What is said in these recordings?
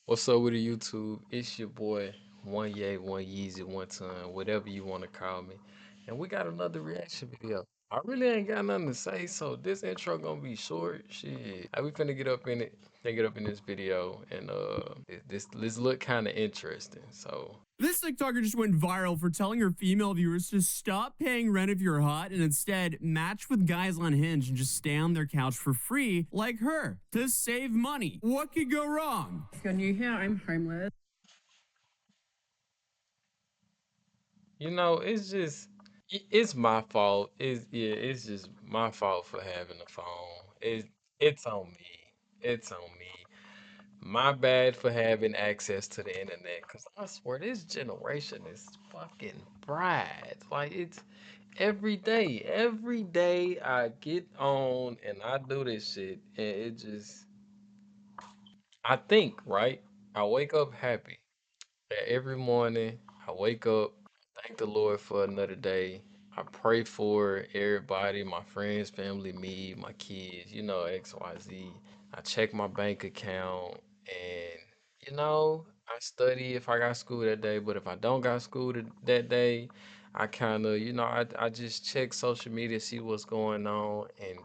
What's up with the YouTube? It's your boy, one Yay, one Yeezy, one Ton, whatever you want to call me. And we got another reaction video. I really ain't got nothing to say, so this intro gonna be short. Shit. We finna get up in it, get up in this video, and this look kinda interesting. So This TikToker just went viral for telling her female viewers to stop paying rent if you're hot and instead match with guys on Hinge and just stay on their couch for free like her to save money. What could go wrong? If you're new here, I'm homeless. it's just it's my fault. It's just my fault for having a phone. It's on me. It's on me. My bad for having access to the internet, cause I swear this generation is fucking fried. Like it's every day I get on and I do this shit, and it just I think right. I wake up happy. Every morning I wake up, thank the Lord for another day. I pray for everybody, my friends, family, me, my kids, X, Y, Z. I check my bank account and I study if I got school that day, but if I don't got school that day, I kind of, I just check social media, see what's going on, and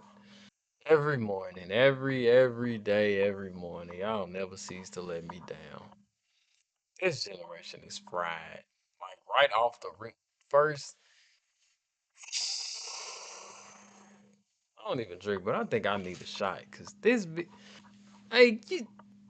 every morning, every day, every morning, y'all never cease to let me down. This generation is fried. Like right off the rip. First, I don't even drink, but I think I need a shot. Cause hey,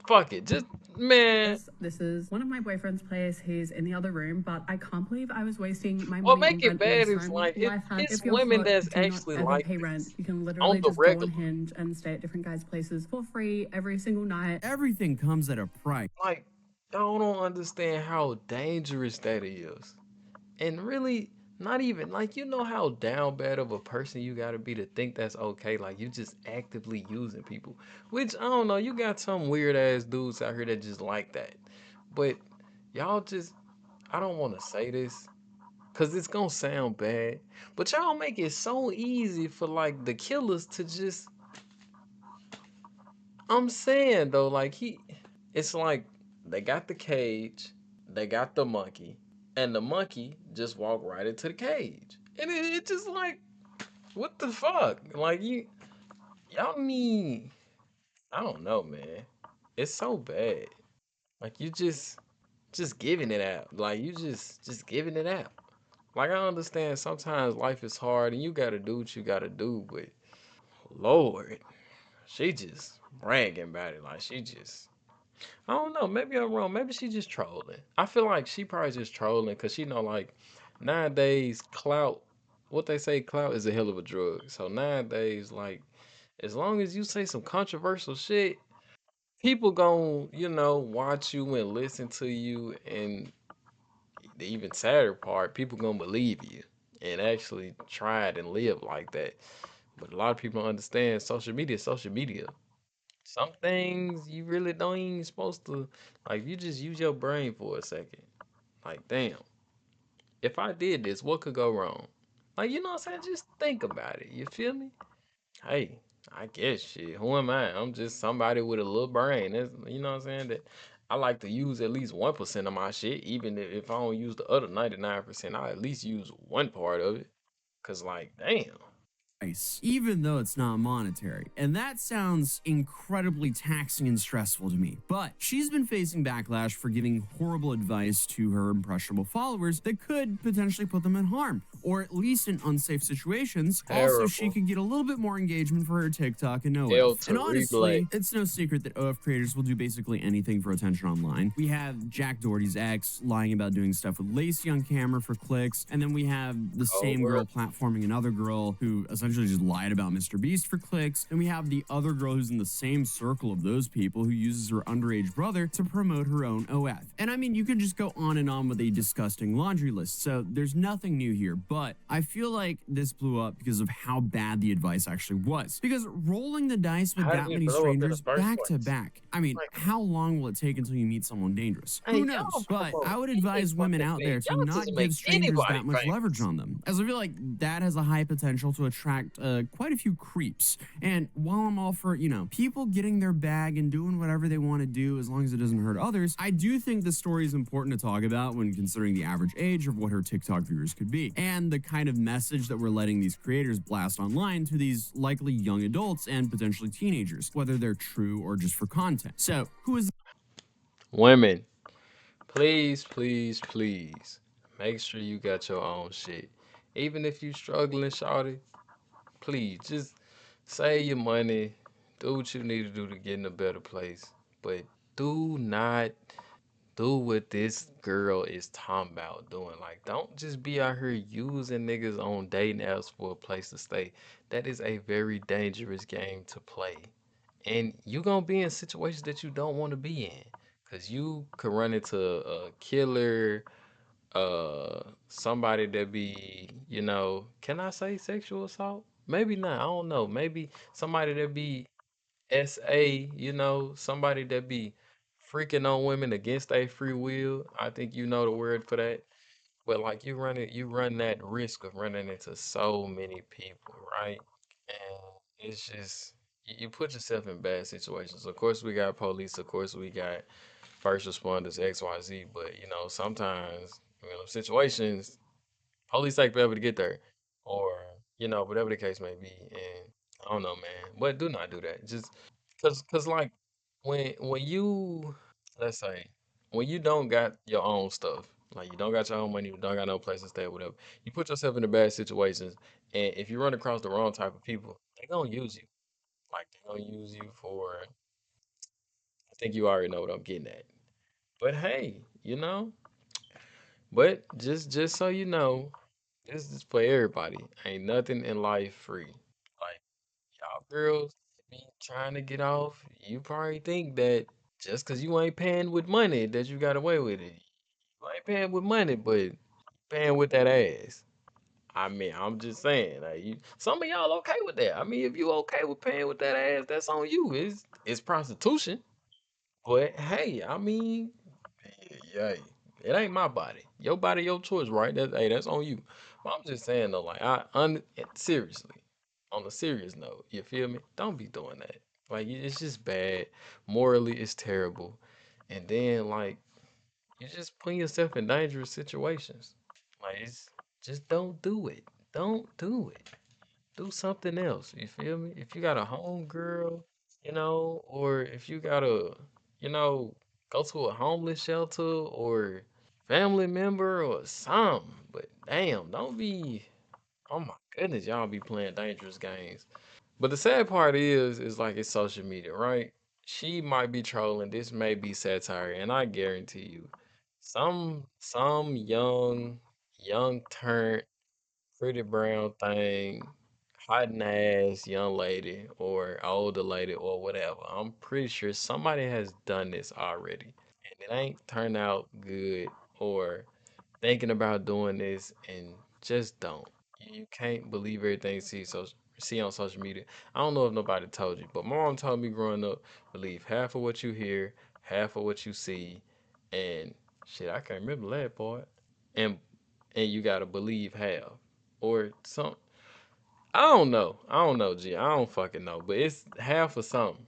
fuck it, just man. This is one of my boyfriend's place. He's in the other room, but I can't believe I was wasting my What money make on it rent bad this is time. like Life hack: it's if you're women hot, that's do not actually ever like pay rent. this You can on literally the just go on regular. Hinge and stay at different guys' places for free every single night. Everything comes at a price. Like y'all don't understand how dangerous that is. And really, not even like how down bad of a person you gotta be to think that's okay. Like you just actively using people. Which I don't know, you got some weird ass dudes out here that just like that. But y'all just I don't wanna say this because it's gonna sound bad. But y'all make it so easy for like the killers to just I'm saying though, like it's like they got the cage, they got the monkey, and the monkey just walked right into the cage. And it just like, what the fuck? Like y'all need, I don't know, man. It's so bad. Like you just giving it out. Like you just giving it out. Like I understand sometimes life is hard and you gotta do what you gotta do, but Lord, she just bragging about it. Like she just I don't know. Maybe I'm wrong. Maybe she just trolling. I feel like she probably just trolling because she know like nowadays clout. What they say, clout is a hell of a drug. So nowadays, like as long as you say some controversial shit, people gon' watch you and listen to you, and the even sadder part, people gonna believe you and actually try it and live like that. But a lot of people don't understand social media. Is social media. Some things you really don't even supposed to like. You just use your brain for a second. Like, damn, if I did this, what could go wrong? Like, you know what I'm saying? Just think about it. You feel me? Hey, I guess shit. Who am I? I'm just somebody with a little brain. That's, you know what I'm saying? That I like to use at least 1% of my shit. Even if I don't use the other 99%, I at least use one part of it. Cause like, damn. Even though it's not monetary. And that sounds incredibly taxing and stressful to me. But she's been facing backlash for giving horrible advice to her impressionable followers that could potentially put them in harm, or at least in unsafe situations. Also, she Terrible. could get a little bit more engagement for her TikTok and El OF. And Terrible. honestly, it's no secret that OF creators will do basically anything for attention online. We have Jack Doherty's ex lying about doing stuff with Lacey on camera for clicks, and then we have the same Over. girl platforming another girl who essentially just lied about Mr. Beast for clicks. And we have the other girl who's in the same circle of those people who uses her underage brother to promote her own OF. And I mean, you could just go on and on with a disgusting laundry list, so there's nothing new here. But I feel like this blew up because of how bad the advice actually was. Because rolling the dice with How that did it many blow up in the strangers first back to place? back, I mean, Like, how long will it take until you meet someone dangerous? hey, Who y'all knows? But promote I would any advise women fucking out thing. there to Y'all just not make give strangers anybody that much leverage famous. on them, as I feel like that has a high potential to attract fact, quite a few creeps. And while I'm all for, people getting their bag and doing whatever they want to do as long as it doesn't hurt others, I do think the story is important to talk about when considering the average age of what her TikTok viewers could be, and the kind of message that we're letting these creators blast online to these likely young adults and potentially teenagers, whether they're true or just for content. So, who is Women, please, please, please, make sure you got your own shit. Even if you struggling, shawty, please just save your money, do what you need to do to get in a better place. But do not do what this girl is talking about doing. Like, don't just be out here using niggas on dating apps for a place to stay. That is a very dangerous game to play. And you gonna be in situations that you don't want to be in. Cause you could run into a killer, somebody that be, can I say sexual assault? Maybe not. I don't know. Maybe somebody that be SA, somebody that be freaking on women against their free will. I think you know the word for that. But like you run that risk of running into so many people, right? And it's just you put yourself in bad situations. Of course we got police, of course we got first responders, XYZ, but sometimes, situations police take forever to get there, or whatever the case may be. And I don't know, man, but do not do that. Just cause like when you let's say when you don't got your own stuff, like you don't got your own money, you don't got no place to stay, or whatever, you put yourself in the bad situations, and if you run across the wrong type of people, they gonna use you. Like they gonna use you for. I think you already know what I'm getting at. But hey, but just so you know, this is for everybody. Ain't nothing in life free. Like y'all girls be trying to get off. You probably think that just cause you ain't paying with money that you got away with it. You ain't paying with money, but paying with that ass. I mean, I'm just saying, like some of y'all okay with that. I mean, if you okay with paying with that ass, that's on you. It's prostitution. But hey, I mean, yeah, it ain't my body, your choice, right? That's on you. But I'm just saying though, like seriously, on a serious note, you feel me? Don't be doing that. Like it's just bad. Morally, it's terrible. And then like you just putting yourself in dangerous situations. Like it's just don't do it. Don't do it. Do something else. You feel me? If you got a home girl, or if you gotta, you know, go to a homeless shelter or family member or something. But damn, don't be. Oh my goodness, y'all be playing dangerous games. But the sad part is like it's social media, right? She might be trolling. This may be satire, and I guarantee you, some young turn pretty brown thing, hot ass young lady or older lady or whatever. I'm pretty sure somebody has done this already, and it ain't turned out good, or thinking about doing this and just don't. You can't believe everything you see on social media. I don't know if nobody told you, but my mom told me growing up, believe half of what you hear, half of what you see, and shit, I can't remember the last part. And you gotta believe half or some. I don't know, G. I don't fucking know, but it's half of something.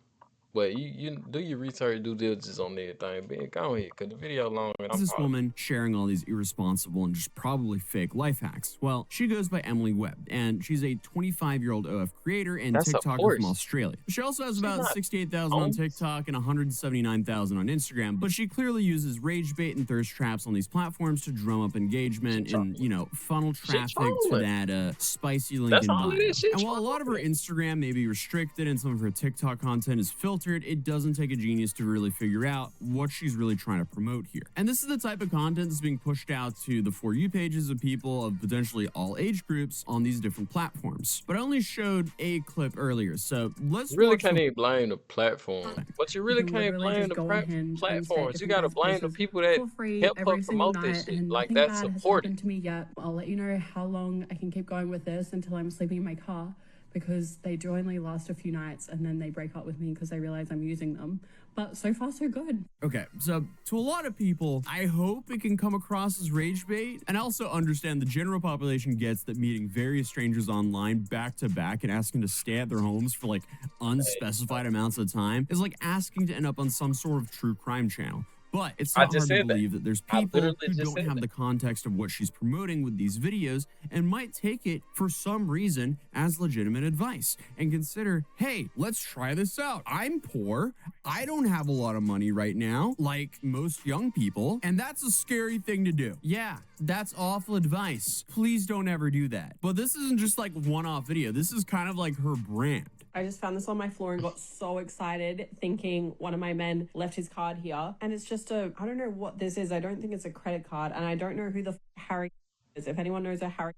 But you do your research, due diligence on everything. Ben, go ahead, cause the video long and is I'm this pausing. woman sharing all these irresponsible and just probably fake life hacks? Well, she goes by Emily Webb, and she's a 25-year-old OF creator and That's a TikToker from horse. Australia. She also has She's about not 68,000 on on. TikTok and 179,000 on Instagram, but she clearly uses rage bait and thirst traps on these platforms to drum up She engagement and, trolling. funnel She traffic to trolling. that spicy link That's in all it bio. is. She And while a lot of her trolling. Instagram may be restricted and some of her TikTok content is filtered, it doesn't take a genius to really figure out what she's really trying to promote here. And this is the type of content that's being pushed out to the For You pages of people of potentially all age groups on these different platforms. But I only showed a clip earlier, so let's You really watch can't the even blame the platform, but you You really can can't literally blame just the go on Hinge and stay at platforms. You different gotta guest blame the places people that for free help her every single promote this night, shit. and Like nothing that bad has support it. happened to me yet. I'll let you know how long I can keep going with this until I'm sleeping in my car, because they do only last a few nights and then they break up with me because they realize I'm using them. But so far, so good. Okay, so to a lot of people, I hope it can come across as rage bait, and I also understand the general population gets that meeting various strangers online back to back and asking to stay at their homes for like unspecified amounts of time is like asking to end up on some sort of true crime channel. But it's I not just hard to said that. believe that there's I people literally who just don't said have that. the context of what she's promoting with these videos and might take it for some reason as legitimate advice and consider, hey, let's try this out. I'm poor. I don't have a lot of money right now, like most young people, and that's a scary thing to do. Yeah, that's awful advice. Please don't ever do that. But this isn't just like one-off video. This is kind of like her brand. I just found this on my floor and got so excited thinking one of my men left his card here. And it's just I don't know what this is. I don't think it's a credit card. And I don't know who the Harry is. If anyone knows a Harry,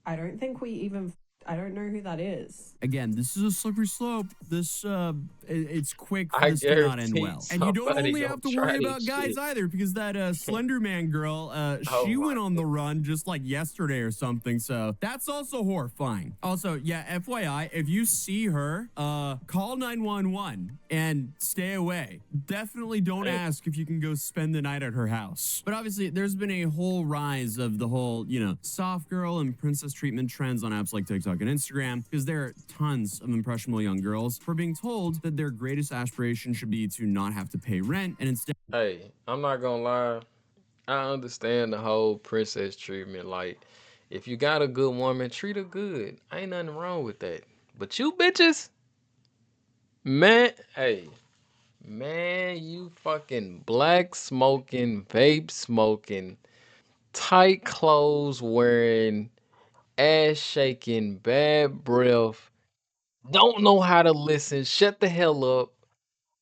I don't know who that is. Again, this is a slippery slope. This, it's quick for I this to not end guarantee well. And you don't somebody only gonna have to try worry this about guys shit. either, because that Slender Man girl, she Oh went my on the run just like yesterday or something. So that's also horrifying. Also, yeah, FYI, if you see her, call 911 and stay away. Definitely don't ask if you can go spend the night at her house. But obviously, there's been a whole rise of the whole, soft girl and princess treatment trends on apps like TikTok and Instagram, because there are tons of impressionable young girls who are being told that their greatest aspiration should be to not have to pay rent and instead Hey, I'm not gonna lie. I understand the whole princess treatment. Like, if you got a good woman, treat her good. Ain't nothing wrong with that. But you bitches, man, hey, man, you fucking black smoking, vape smoking, tight clothes wearing, ass shaking, bad breath, don't know how to listen, shut the hell up.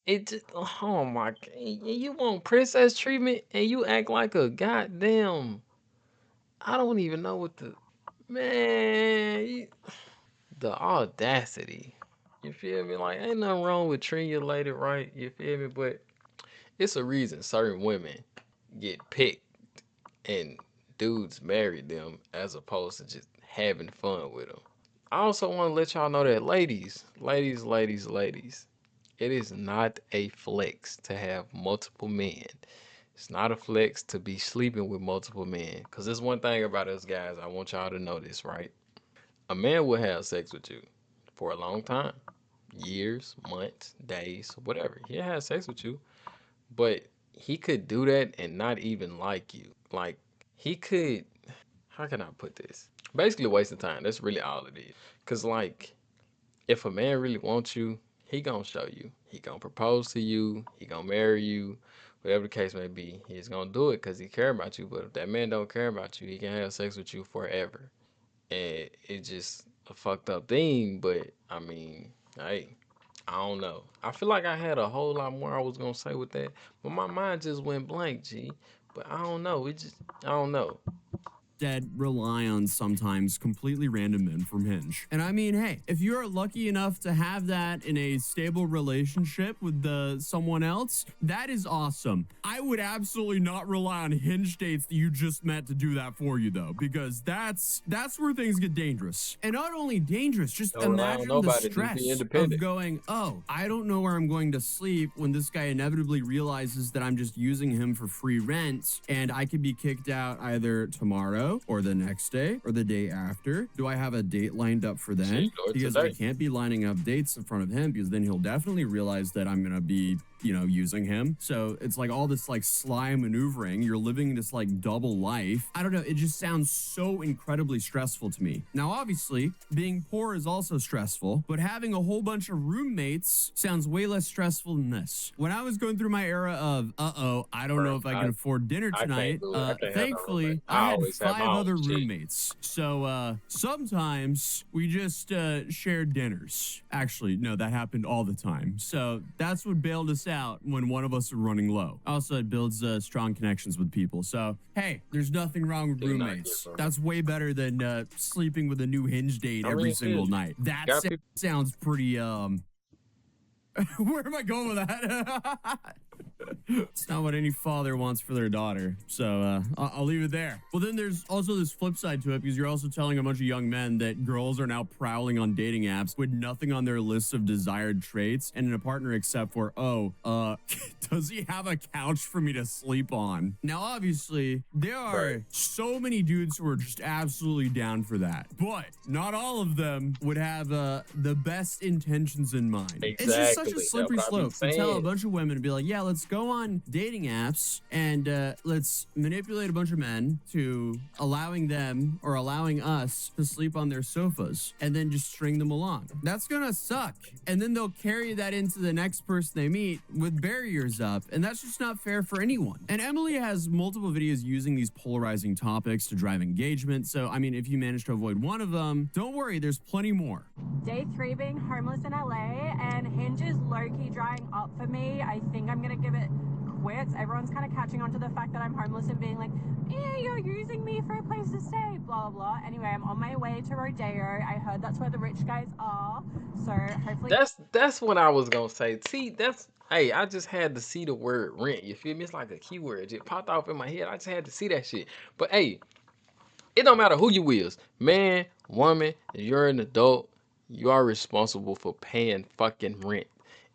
It just, oh my god, you want princess treatment and you act like a goddamn, I don't even know what the, man, the audacity. You feel me? Like, ain't nothing wrong with treating your lady right, you feel me? But it's a reason certain women get picked and dudes marry them as opposed to just having fun with them. I also want to let y'all know that ladies, it is not a flex to have multiple men. It's not a flex to be sleeping with multiple men. Because there's one thing about us guys, I want y'all to know this, right? A man will have sex with you for a long time. Years, months, days, whatever. He'll have sex with you. But he could do that and not even like you. Like, he could, how can I put this? Basically wasting time. That's really all it is. Because, like, if a man really wants you, he gonna show you. He gonna propose to you. He gonna marry you. Whatever the case may be, he's gonna do it because he care about you. But if that man don't care about you, he can have sex with you forever. And it's just a fucked up thing. But, I mean, hey, I don't know. I feel like I had a whole lot more I was gonna say with that. But my mind just went blank, G. But I don't know. I don't know. rely on sometimes completely random men from Hinge. And I mean, hey, if you're lucky enough to have that in a stable relationship with someone else, that is awesome. I would absolutely not rely on Hinge dates that you just met to do that for you, though, because that's where things get dangerous. And not only dangerous, just Don't rely on imagine the nobody, just be stress of independent. going, oh, I don't know where I'm going to sleep when this guy inevitably realizes that I'm just using him for free rent and I could be kicked out either tomorrow or the next day or the day after. Do I have a date lined up for then? Shit, or Because today. I can't be lining up dates in front of him because then he'll definitely realize that I'm gonna be, using him. So it's like all this like sly maneuvering. You're living this like double life. I don't know. It just sounds so incredibly stressful to me. Now, obviously, being poor is also stressful, but having a whole bunch of roommates sounds way less stressful than this. When I was going through my era of, I don't know if I can afford dinner I can't tonight, do it. I can't have no thankfully, roommate. I had always have 5 my own other shit. roommates. So sometimes we just shared dinners. Actually, no, that happened all the time. So that's what bailed us out when one of us was running low. Also, it builds strong connections with people. So, hey, there's nothing wrong with Do not roommates. get That's way better than sleeping with a new Hinge date I mean, every it single is. night. That Got people- sounds pretty, where am I going with that? It's not what any father wants for their daughter. So I'll leave it there. Well, then there's also this flip side to it, because you're also telling a bunch of young men that girls are now prowling on dating apps with nothing on their list of desired traits and in a partner except for, does he have a couch for me to sleep on? Now, obviously, there are so many dudes who are just absolutely down for that, but not all of them would have the best intentions in mind. Exactly. It's just such a slippery That's what I be slope to tell a saying. bunch of women to be like, yeah, let's go on dating apps and let's manipulate a bunch of men to allowing them or allowing us to sleep on their sofas and then just string them along. That's gonna suck. And then they'll carry that into the next person they meet with barriers up, and that's just not fair for anyone. And Emily has multiple videos using these polarizing topics to drive engagement. So, I mean, if you manage to avoid one of them, don't worry, there's plenty more. Day 3 being homeless in LA, and Hinge is low-key drying up for me. I think I'm gonna give it quits. Everyone's kind of catching on to the fact that I'm homeless and being like, yeah, you're using me for a place to stay, blah, blah, blah. Anyway, I'm on my way to Rodeo. I heard that's where the rich guys are. So hopefully... That's what I was gonna say. See, hey, I just had to see the word rent. You feel me? It's like a keyword. It just popped off in my head. I just had to see that shit. But hey, it don't matter who you is. Man, woman, if you're an adult, you are responsible for paying fucking rent.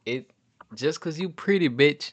It just cause you pretty, bitch,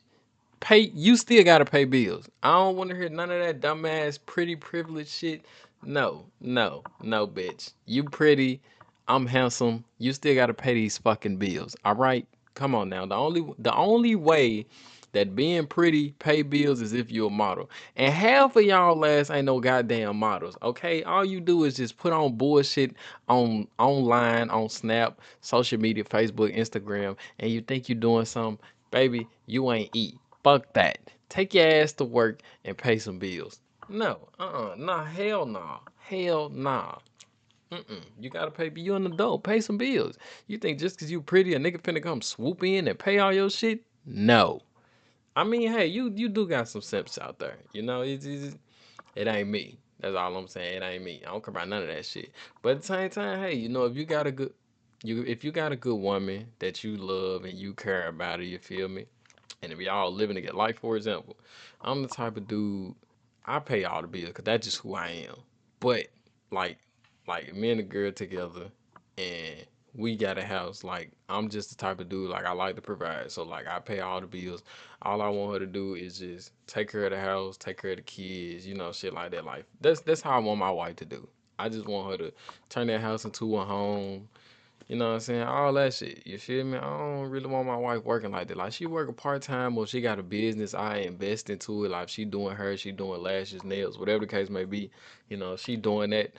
you still gotta pay bills. I don't wanna hear none of that dumbass pretty privilege shit. No, bitch. You pretty, I'm handsome. You still gotta pay these fucking bills. All right? Come on now. The only way that being pretty pay bills is if you're a model. And half of y'all ass ain't no goddamn models. Okay? All you do is just put on bullshit online, on Snap, social media, Facebook, Instagram, and you think you're doing something. Baby, you ain't eat. Fuck that. Take your ass to work and pay some bills. No, nah, hell nah. Hell nah. You gotta pay. You an adult. Pay some bills. You think just cause you pretty, a nigga finna come swoop in and pay all your shit? No. I mean, hey, you do got some simps out there. You know, it ain't me. That's all I'm saying. It ain't me. I don't care about none of that shit. But at the same time, hey, you know, if you got a good woman that you love and you care about her, you feel me? And if y'all living together, like for example, I'm the type of dude, I pay all the bills because that's just who I am. But like me and the girl together and we got a house, like I'm just the type of dude, like I like to provide. So like I pay all the bills. All I want her to do is just take care of the house, take care of the kids, you know, shit like that. Like that's how I want my wife to do. I just want her to turn that house into a home. You know what I'm saying? All that shit. You feel me? I don't really want my wife working like that. Like she working part-time or she got a business, I invest into it. Like she doing lashes, nails, whatever the case may be. You know, she doing that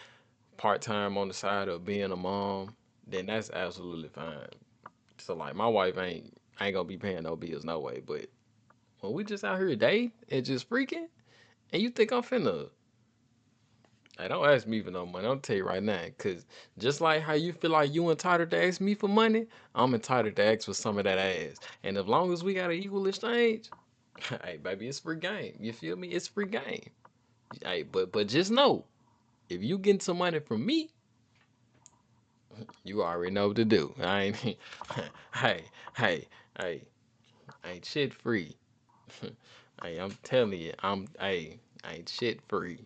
part-time on the side of being a mom, then that's absolutely fine. So like my wife ain't gonna be paying no bills, no way. But when we just out here dating and just freaking, and you think I'm finna, hey, don't ask me for no money. I'll tell you right now, cause just like how you feel like you entitled to ask me for money, I'm entitled to ask for some of that ass. And as long as we got an equal exchange, hey baby, it's free game. You feel me? It's free game. Hey, but just know, if you getting some money from me, you already know what to do. I ain't hey, hey, hey, ain't shit free. Hey, I'm telling you, ain't shit free.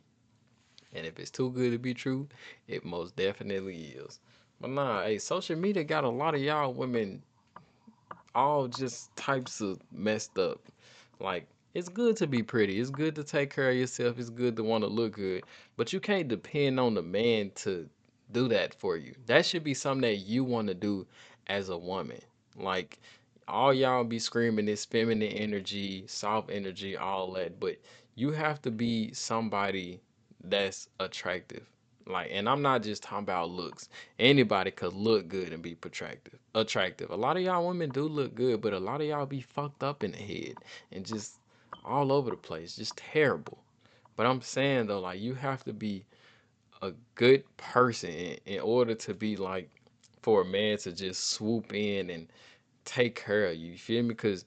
And if it's too good to be true, it most definitely is. But nah, hey, social media got a lot of y'all women all just types of messed up. Like, it's good to be pretty. It's good to take care of yourself. It's good to want to look good. But you can't depend on the man to do that for you. That should be something that you want to do as a woman. Like, all y'all be screaming this feminine energy, soft energy, all that. But you have to be somebody that's attractive. Like, and I'm not just talking about looks. Anybody could look good and be attractive. A lot of y'all women do look good, but a lot of y'all be fucked up in the head and just all over the place, just terrible. But I'm saying though, like you have to be a good person in order to be like for a man to just swoop in and take care of you. You feel me? Because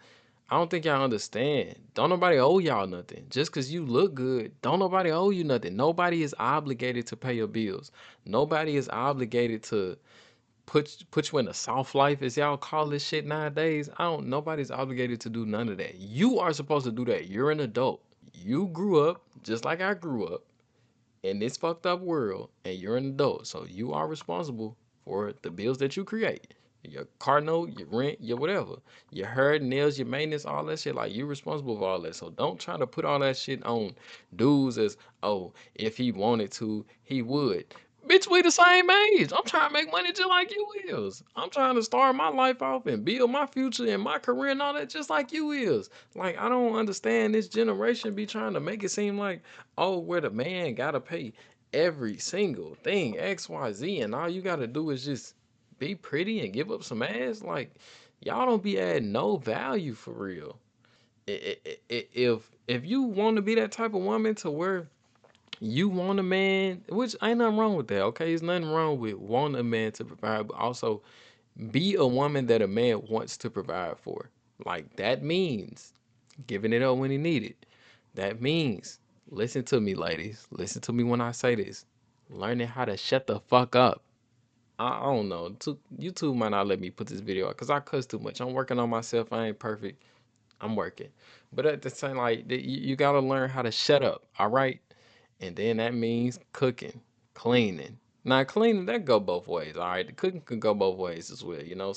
I don't think y'all understand. Don't nobody owe y'all nothing. Just because you look good, don't nobody owe you nothing. Nobody is obligated to pay your bills. Nobody is obligated to put you in a soft life, as y'all call this shit nowadays. Nobody's obligated to do none of that. You are supposed to do that. You're an adult. You grew up just like I grew up in this fucked up world, and you're an adult, so you are responsible for the bills that you create. Your car note, your rent, your whatever, your hair, nails, your maintenance, all that shit. Like, you're responsible for all that. So don't try to put all that shit on dudes as, oh, if he wanted to, he would. Bitch, we the same age. I'm trying to make money just like you is. I'm trying to start my life off and build my future and my career and all that just like you is. Like, I don't understand this generation be trying to make it seem like, oh, where the man gotta pay every single thing, X, Y, Z, and all you gotta do is just be pretty and give up some ass. Like, y'all don't be adding no value for real. If you want to be that type of woman to where you want a man, which ain't nothing wrong with that, okay? There's nothing wrong with wanting a man to provide, but also be a woman that a man wants to provide for. Like, that means giving it up when he need it. That means, listen to me, ladies. Listen to me when I say this. Learning how to shut the fuck up. I don't know. YouTube might not let me put this video out because I cuss too much. I'm working on myself. I ain't perfect. I'm working. But at the same, like, you got to learn how to shut up, all right? And then that means cooking, cleaning. Now, cleaning, that go both ways, all right? The cooking could go both ways as well. You know,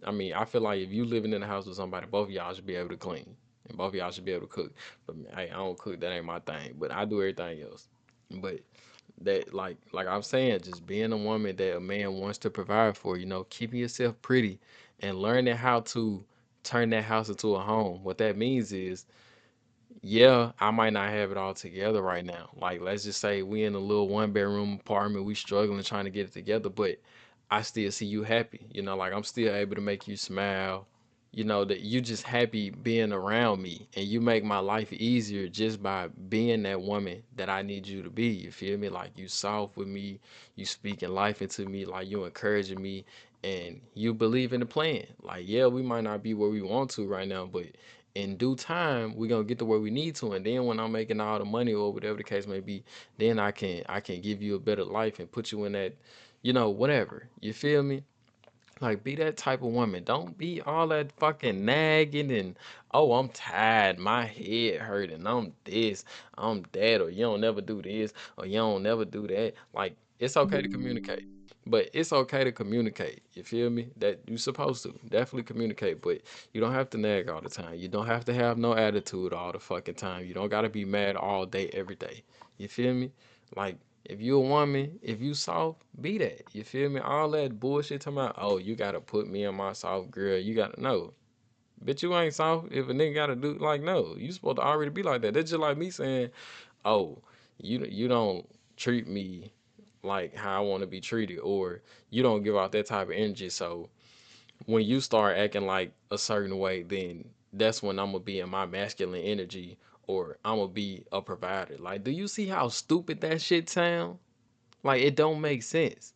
I mean, I feel like if you living in the house with somebody, both of y'all should be able to clean. And both of y'all should be able to cook. But hey, I don't cook. That ain't my thing. But I do everything else. But that, like I'm saying, just being a woman that a man wants to provide for, you know, keeping yourself pretty and learning how to turn that house into a home. What that means is, yeah, I might not have it all together right now. Like, let's just say we in a little one bedroom apartment, we struggling trying to get it together, but I still see you happy. You know, like, I'm still able to make you smile. You know, that you just happy being around me, and you make my life easier just by being that woman that I need you to be. You feel me? Like, you soft with me, you speaking life into me, like, you encouraging me, and you believe in the plan. Like, yeah, we might not be where we want to right now, but in due time we're gonna get to where we need to, and then when I'm making all the money or whatever the case may be, then I can give you a better life and put you in that, you know, whatever. You feel me? Like, be that type of woman. Don't be all that fucking nagging and, oh, I'm tired, my head hurting, I'm this, I'm that, or you don't never do this, or you don't never do that. Like, it's okay to communicate. But it's okay to communicate. You feel me? That you supposed to. Definitely communicate. But you don't have to nag all the time. You don't have to have no attitude all the fucking time. You don't gotta be mad all day, every day. You feel me? Like, if you a woman, if you soft, be that. You feel me? All that bullshit talking about, oh, you gotta put me in my soft girl. You gotta, no. Bitch, you ain't soft. If a nigga gotta do, like, no. You supposed to already be like that. That's just like me saying, oh, you don't treat me like how I want to be treated, or you don't give out that type of energy. So when you start acting like a certain way, then that's when I'm gonna be in my masculine energy, or I'm gonna be a provider. Like, do you see how stupid that shit sound? Like, it don't make sense.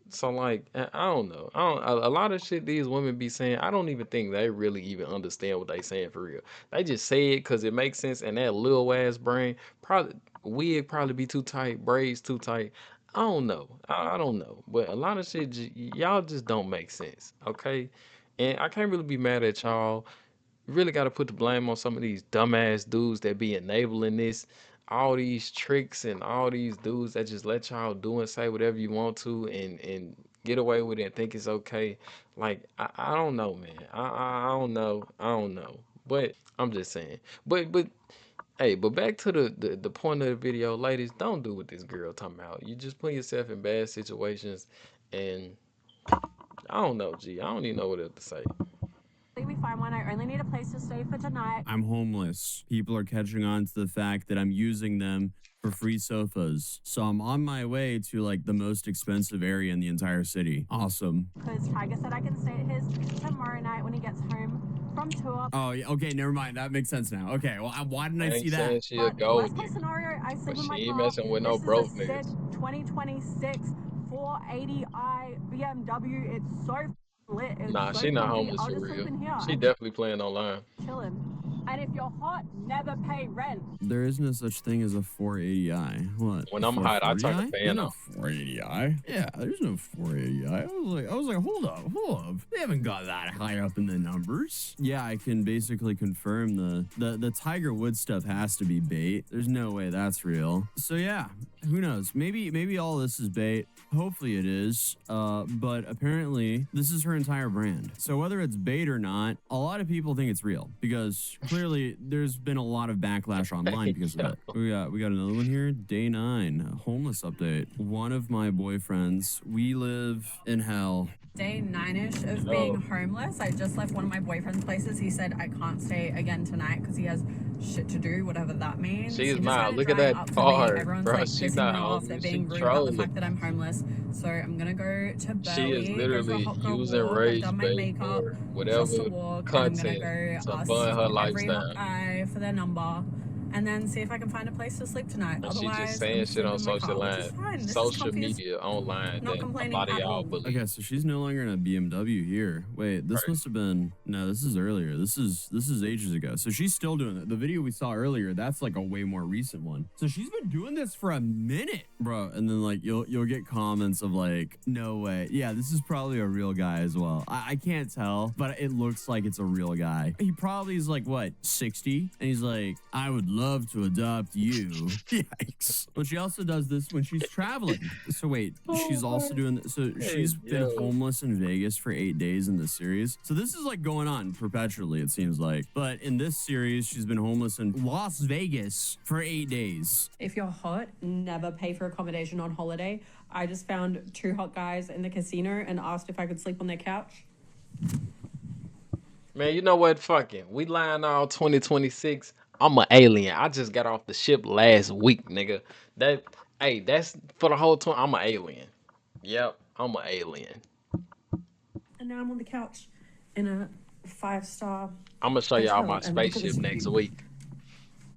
So, like, I don't know. A lot of shit these women be saying, I don't even think they really even understand what they saying for real. They just say it because it makes sense, and that little ass brain probably, wig probably be too tight, braids too tight. I don't know. I don't know. But a lot of shit, y'all just don't make sense, okay? And I can't really be mad at y'all. You really got to put the blame on some of these dumbass dudes that be enabling this, all these tricks, and all these dudes that just let y'all do and say whatever you want to, and get away with it and think it's okay. Like, I don't know, man. I don't know. I don't know. But I'm just saying. But hey, but back to the point of the video, ladies, don't do what this girl talking about. You just put yourself in bad situations, and I don't know, G. I don't even know what else to say. We find one. I only need a place to stay for tonight. I'm homeless. People are catching on to the fact that I'm using them for free sofas. So I'm on my way to like the most expensive area in the entire city. Awesome. Because Tiger said I can stay at his tomorrow night when he gets home from tour. Oh, yeah, okay, never mind. That makes sense now. Okay, well, why didn't I see that? Saying she'll go Worst with case you, scenario, I but sleep in my she ain't car. messing with no This broke is a sick niggas. 2026 480i BMW. It's so lit. It's Nah, so she not comfy. homeless I'll for just sleep real. in here. She definitely playing online. Chilling. And if you're hot, never pay rent. There is no such thing as a 480i. What? When I'm hot, I turn the fan off. 480i? Yeah, there's no 480i. I was like, hold up. They haven't got that high up in the numbers. Yeah, I can basically confirm the Tiger Woods stuff has to be bait. There's no way that's real. So yeah, who knows? Maybe all this is bait. Hopefully it is. But apparently this is her entire brand. So whether it's bait or not, a lot of people think it's real because clearly there's been a lot of backlash online because of it. We got another one here. Day 9, a homeless update. One of my boyfriends, we live in hell. Day 9-ish of being homeless. I just left one of my boyfriend's places. He said I can't stay again tonight because he has shit to do, whatever that means. She's He not. decided Look to at drive that up to me. car, Everyone's bro. like She's pissing not me off. They're homeless. being She's rude about the trolling. fact that I'm homeless. So I'm gonna go to Burley. She is go for a literally hot girl using walk. I've rage done my bait makeup, or just to whatever walk. And content I'm gonna to go ask fund her every lifestyle. hot guy for their number. And then see if I can find a place to sleep tonight. And she Otherwise, just saying I'm shit on sleeping in my social car, which is fine. This is social comfy as media online not that a complaining lot of at y'all all. believe. Okay, so she's no longer in a BMW here. Wait, this Right. must have been no. This is earlier. This is ages ago. So she's still doing it. The video we saw earlier, that's like a way more recent one. So she's been doing this for a minute, bro. And then like you'll get comments of like, no way. Yeah, this is probably a real guy as well. I can't tell, but it looks like it's a real guy. He probably is like what 60, and he's like, I would love to adopt you. Yikes. But she also does this when she's traveling. So wait, she's also doing this. So she's been yo. homeless in Vegas for 8 days in this series. So this is like going on perpetually, it seems like. But in this series, she's been homeless in Las Vegas for 8 days. If you're hot, never pay for accommodation on holiday. I just found 2 hot guys in the casino and asked if I could sleep on their couch. Man, you know what? Fucking, we lying all 2026. I'm an alien. I just got off the ship last week, nigga. That's for the whole 20. I'm an alien. Yep, I'm an alien. And now I'm on the couch in a 5-star. I'm gonna show y'all my And look at spaceship this next view. week.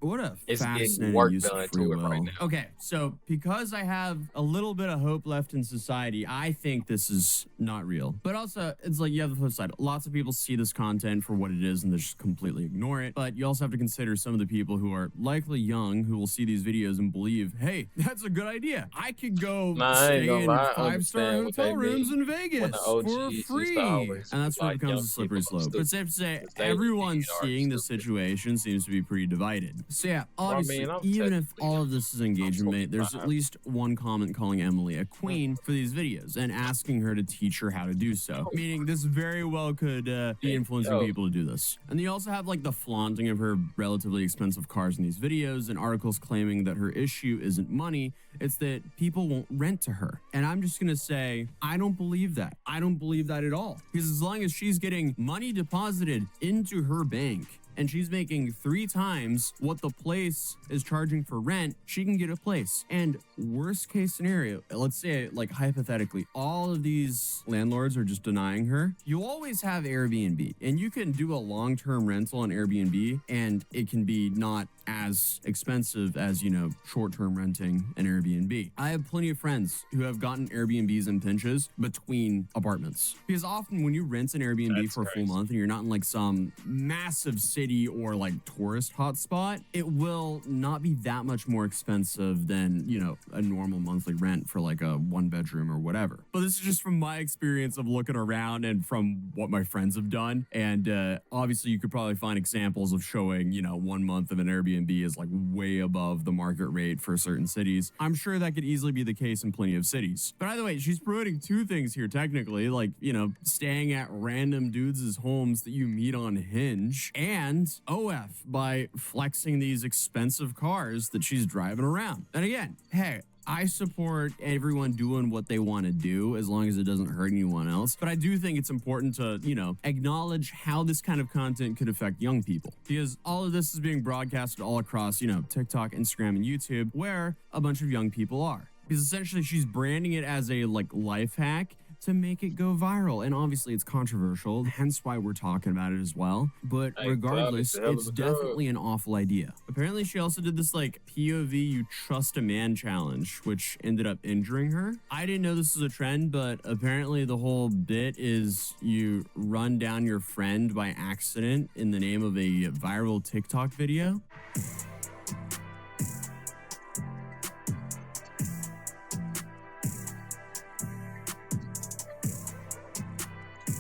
What a It's getting fascinating work use done of to free it will. right now. Okay, so because I have a little bit of hope left in society, I think this is not real. But also, it's like you have the flip side. Lots of people see this content for what it is and they just completely ignore it. But you also have to consider some of the people who are likely young who will see these videos and believe, hey, that's a good idea. I could go Nah, I ain't stay gonna in lie, I 5-star understand what hotel they rooms mean in Vegas when the for OGs used to free. always And that's where it like becomes young a slippery people slope. stupid. But it's safe to say, Because they everyone indeed are seeing the stupid. situation seems to be pretty divided. So yeah, obviously, I'm even if technically all of this is engagement bait, there's 25. at least one comment calling Emily a queen for these videos and asking her to teach her how to do so. Meaning this very well could be influencing yo. people to do this. And you also have like the flaunting of her relatively expensive cars in these videos and articles claiming that her issue isn't money, it's that people won't rent to her. And I'm just gonna say, I don't believe that. I don't believe that at all. Because as long as she's getting money deposited into her bank, and she's making 3 times what the place is charging for rent, she can get a place. And worst case scenario, let's say like hypothetically, all of these landlords are just denying her. You always have Airbnb, and you can do a long-term rental on Airbnb, and it can be not as expensive as, you know, short-term renting an Airbnb. I have plenty of friends who have gotten Airbnbs in pinches between apartments. Because often when you rent an Airbnb That's for a full crazy. month and you're not in like some massive city or like tourist hotspot, it will not be that much more expensive than, you know, a normal monthly rent for like a 1-bedroom or whatever. But this is just from my experience of looking around and from what my friends have done. And obviously you could probably find examples of showing, you know, 1 month of an Airbnb is like way above the market rate for certain cities. I'm sure that could easily be the case in plenty of cities. But either way, she's promoting 2 things here technically, like, you know, staying at random dudes' homes that you meet on Hinge, and OF by flexing these expensive cars that she's driving around. And again, hey, I support everyone doing what they want to do as long as it doesn't hurt anyone else. But I do think it's important to, you know, acknowledge how this kind of content could affect young people. Because all of this is being broadcasted all across, you know, TikTok, Instagram, and YouTube, where a bunch of young people are. Because essentially she's branding it as a like life hack to make it go viral. And obviously it's controversial, hence why we're talking about it as well. But Hey, regardless, clout is a hell of it's a drug. definitely an awful idea. Apparently she also did this like POV you trust a man challenge, which ended up injuring her. I didn't know this was a trend, but apparently the whole bit is you run down your friend by accident in the name of a viral TikTok video.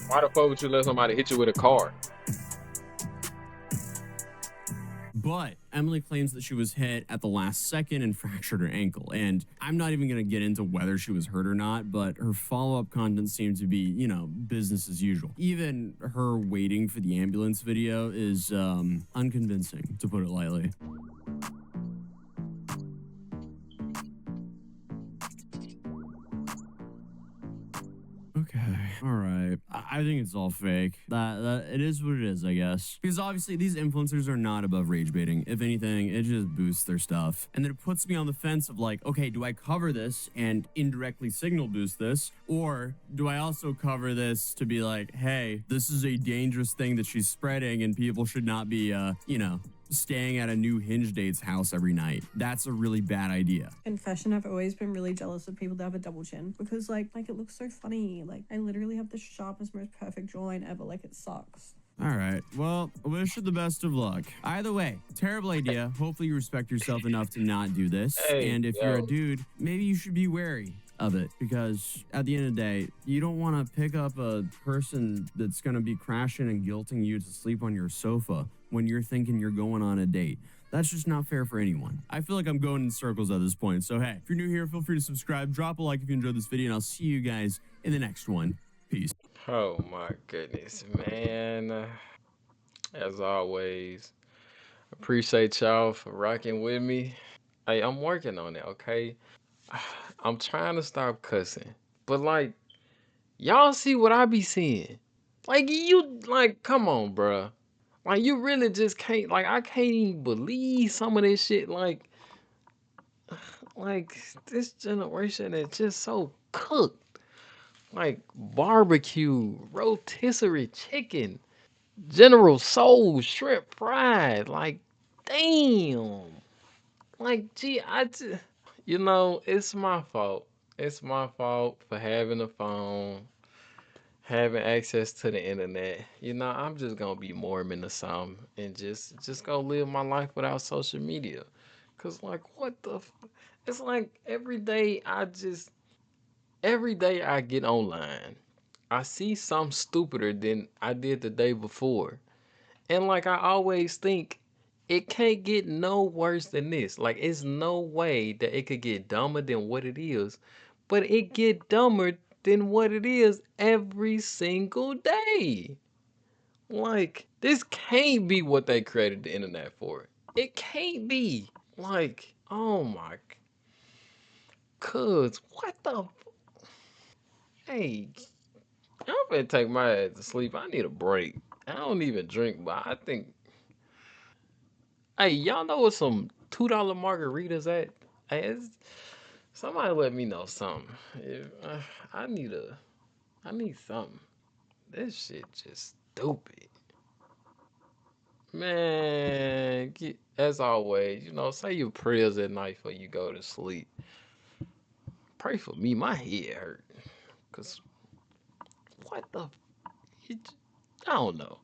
Why the fuck would you let somebody hit you with a car? But Emily claims that she was hit at the last second and fractured her ankle. And I'm not even going to get into whether she was hurt or not, but her follow-up content seemed to be, you know, business as usual. Even her waiting for the ambulance video is unconvincing, to put it lightly. Okay, all right. I think it's all fake. That it is what it is, I guess. Because obviously these influencers are not above rage baiting. If anything, it just boosts their stuff. And then it puts me on the fence of like, okay, do I cover this and indirectly signal boost this? Or do I also cover this to be like, hey, this is a dangerous thing that she's spreading and people should not be, you know, staying at a new Hinge date's house every night. That's a really bad idea. Confession, I've always been really jealous of people that have a double chin because like it looks so funny. Like I literally have the sharpest, most perfect jawline ever. Like it sucks. All right. Well, I wish you the best of luck. Either way, terrible idea. Hopefully you respect yourself enough to not do this. Hey, and if yo. you're a dude, maybe you should be wary of it because at the end of the day, you don't want to pick up a person that's going to be crashing and guilting you to sleep on your sofa when you're thinking you're going on a date. That's just not fair for anyone. I feel like I'm going in circles at this point. So, hey, if you're new here, feel free to subscribe, drop a like if you enjoyed this video, and I'll see you guys in the next one. Peace. Oh my goodness, man. As always, appreciate y'all for rocking with me. Hey, I'm working on it, okay? I'm trying to stop cussing. But like, y'all see what I be seeing. Like come on, bruh. Like you really just can't I can't even believe some of this shit. Like this generation is just so cooked. Like barbecue, rotisserie chicken, General Soul, shrimp fried. Like, damn. Like, gee, you know, it's my fault. It's my fault for having a phone, having access to the internet. You know, I'm just gonna be Mormon or something and just go live my life without social media. Cause like, what the? It's like every day I get online, I see something stupider than I did the day before. And like I always think, it can't get no worse than this. Like it's no way that it could get dumber than what it is. But it get dumber than what it is every single day. Like this can't be what they created the internet for. It can't be. Like, oh my, cuz what the hey, I'm finna take my ass to sleep. I need a break. I don't even drink, but I think. Hey, y'all know what some $2 margaritas at? Hey, somebody let me know something. I I need something. This shit just stupid. Man, as always, you know, say your prayers at night before you go to sleep. Pray for me, my head hurt. Cause what the? I don't know.